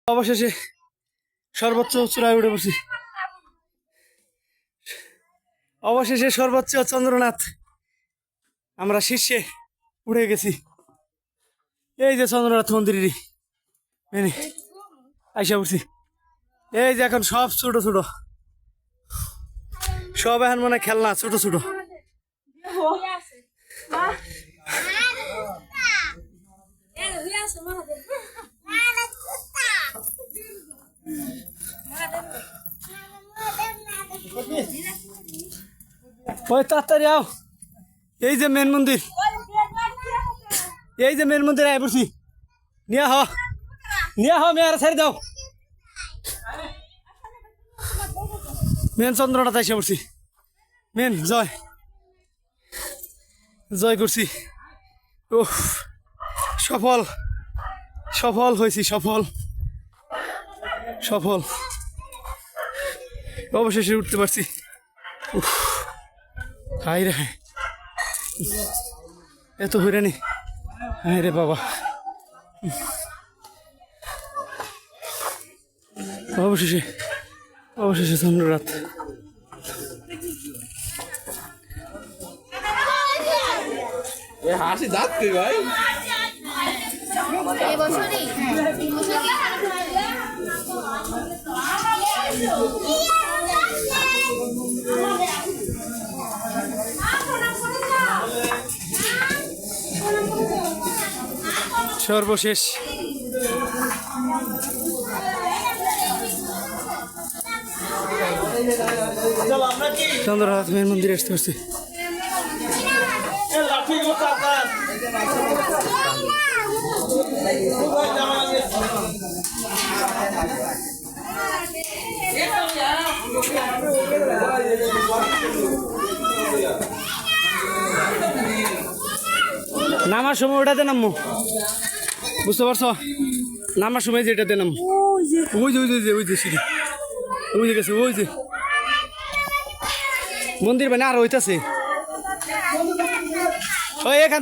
অবশেষে সর্বোচ্চ চূড়ায় উঠে পড়ছি। অবশেষে সর্বোচ্চ চন্দ্রনাথ আমরা শীর্ষে উঠে গেছি। এই যে চন্দ্রনাথ মন্দিরেরই মেনে আইসা পড়ছি। এই যে এখন সব ছোট ছোট, সব এখন মনে খেলনা ছোট ছোট। ওই তাড়াতাড়ি আও, এই যে মেন মন্দির, এই যে মেন মন্দির আয় পড়ছি। নিয়া হ মেয়ার ছাড়ি দাও। মেন চন্দ্রনাথ আইসা পড়ছি। মেন জয় জয় করছি। ও সফল সফল হয়েছি, সফল সফল অবশেষে উঠতে পারছি। হাই রে, এত হইরানি, হাই রে বাবা। অবশেষে অবশেষে চন্দ্রনাথ। হাসি যাচ্ছে ভাই। সর্বশেষ চন্দ্রনাথ মেন মন্দিরে আসতে পারছি। নামার সময় ওটাতে নামবো, বুঝতে পারছো? নামার সময় যেটাতে নামবো, ওই যে ওই যে ওই যে সিঁড়ি, ওই যে গেছে, ওই যে মন্দির মানে আর হইতাছে ওই এখান থেকে।